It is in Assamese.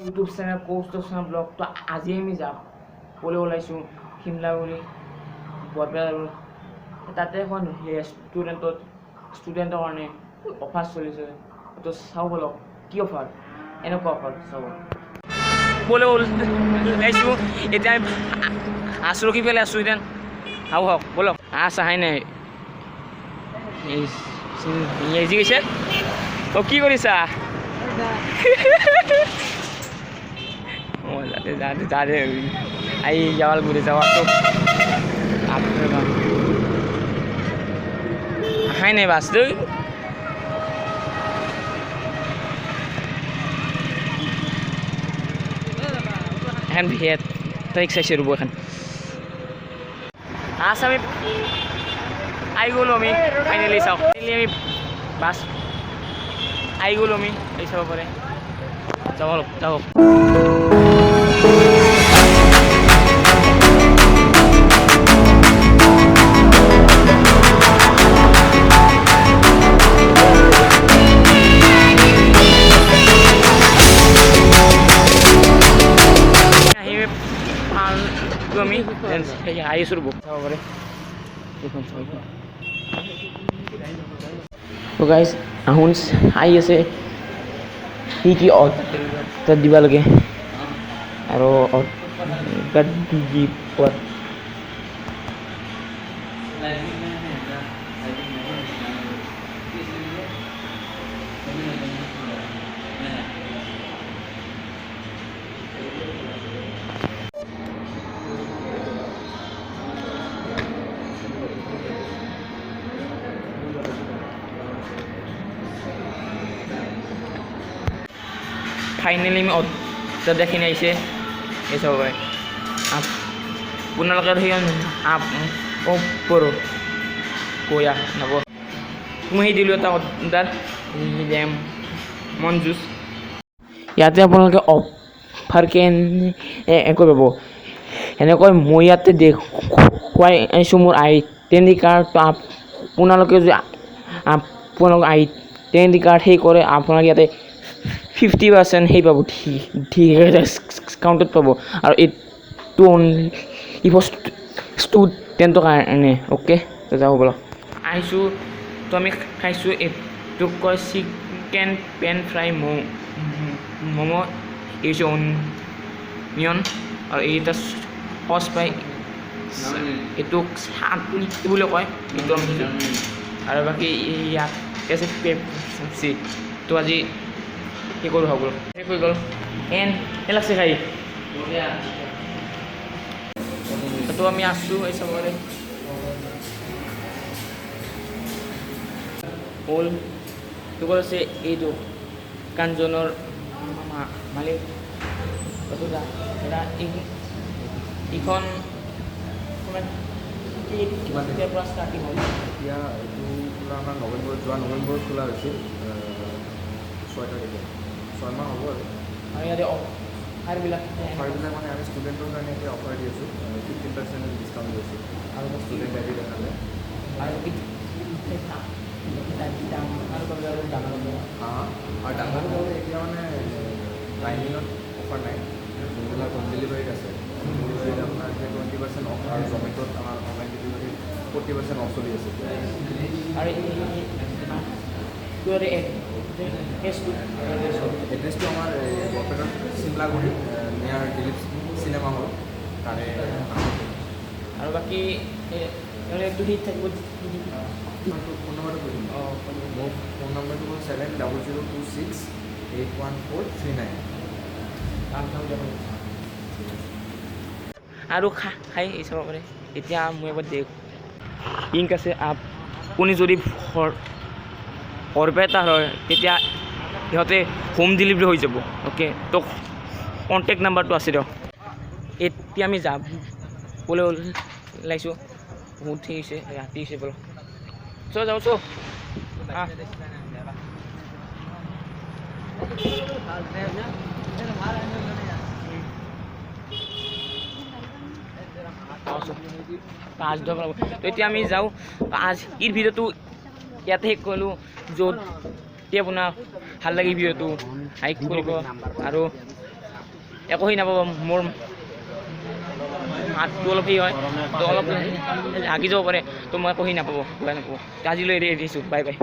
YouTube channel Kaustav blog. তো আজি আমি যাবলৈ ওলাইছোঁ শিমলাগুৰি বৰপেটা ৰোড। তাতে এখন ষ্টুডেণ্টৰ কাৰণে অফাৰ চলিছে। তো চাওঁ বলক কি অফাৰ, এনেকুৱা অফাৰ চাব। ক'বলৈ ওলাইছোঁ এতিয়া আমি আছোঁ, ৰখি পেলাই আছোঁ এতিয়া। হওক বলক চাহাই নাই যি কৈছে। অ' কি কৰিছা? যাতে আহি যাওয়াল ঘুরে যাওয়া তো হাই নাই বাস তুই এখন ভিয়াত তারিখ চাইছে রব এখন আমি আই গ'লো আমি ফাইনেলি চাওঁ। ফাইনেলি আমি বাছ আই গ'লো আমি এই চাব পাৰে। যাওঁ অলপ যাওঁ। আমি আহিছোঁ ৰ'ব চাব পাৰে। তো গাইজ আহোন আহি আছে কি কি অৰ্ডাৰ দিব লাগে আৰু অৰ্ডাৰ দি পোৱাত ফাইনেলি আমি অৰ্ডাৰ দেখি আহিছে এই চাব পাৰে। আপোনালোকে সেই কৰোঁ কয়া নব মই দিলোঁ এটা অৰ্ডাৰ লেমন জুচ। ইয়াতে আপোনালোকে অফাৰকৈ একো পাব। এনেকৈ মই ইয়াতে দেখুৱাই আহিছোঁ মোৰ আইডেণ্টি কাৰ্ড। আপোনালোকে যদি আপোনালোকৰ আইডেণ্টি কাৰ্ড সেই কৰে আপোনালোকে ইয়াতে 50% সেই পাব, ডিছকাউণ্টত পাব। আৰু এইটো অনলি ষ্টুডেণ্টৰ কাৰণে। অ'কে যাব ব'লক আহিছোঁ। তো আমি খাইছোঁ এইটোক কয় চিকেন পেন ফ্ৰাই ম'ম'। এই হৈছে অনিয়ন আৰু এইটা সচ পায়, এইটোক চাটনি বুলি কয় এইটো আমি। আৰু বাকী ইয়াত আছে পেপচি। তো আজি কি কৰোঁ হ'ব শেষ হৈ গ'ল এই লাগছে খাই। তো আমি আছোঁ এই চবৰে হ'ল তো আছে এইটো কাঞ্জনৰ মালিক ইখন পৰা ষ্টাৰ্টিং হ'ল। এতিয়া এইটো পূৰা আমাৰ যোৱা নৱেম্বৰত খোলা হৈছিল 6 তাৰিখে 6 মাহ হ'ব। আৰু ইয়াতে অফাৰবিলাক মানে আমি ষ্টুডেণ্টৰ কাৰণে এতিয়া অফাৰ দি আছোঁ 15% ডিছকাউণ্ট দি আছোঁ। আৰু ষ্টুডেণ্ট আইডি দেখালে আৰু ডাঙৰ হ'লে এতিয়া মানে লাইনিঙত অফাৰ নাই, যোনবিলাক হোম ডেলিভাৰীত আছে হোম ডেলিভাৰীত আপোনাৰ 20% অফ। আৰু জমেট'ত আমাৰ অনলাইন ডেলিভাৰীত 40% অফ চলি আছে। আৰু এড্ৰেছটো আমাৰ বৰপেটাৰ শিমলাগুৰি নিয়াৰ দিলীপ চিনেমা হল তাৰে। আৰু বাকী এইটো হিট থাকিব। ফোন নম্বৰটো কৈ দিম। মোৰ ফোন নম্বৰটো হ'ল 7002681439। আৰু খাই চাব পাৰে। এতিয়া মই এবাৰ লিংক আছে, আপুনি যদি বৰপেটা হয় তেতিয়া সিহঁতে হোম ডেলিভাৰী হৈ যাব। অ'কে তো কণ্টেক্ট নাম্বাৰটো আছে দিয়ক। এতিয়া আমি যাবলৈ ওলাইছোঁ। বহুত ঠিক হৈছে, ৰাতি হৈছে বোলো। যাওঁ তো এতিয়া আমি যাওঁ। আজিৰ ভিডিঅ'টো ইয়াতে শেষ কৰিলোঁ। য'ত আপোনাৰ ভাল লাগে ভিডিঅ'টো লাইক কৰিব আৰু একো সেই নাপাব মোৰ হাতটো অলপ সেই হয় তো অলপ লাগি যাব পাৰে তো মই একো সেই নাপাব আজিলৈ এৰি দিছোঁ বাই বাই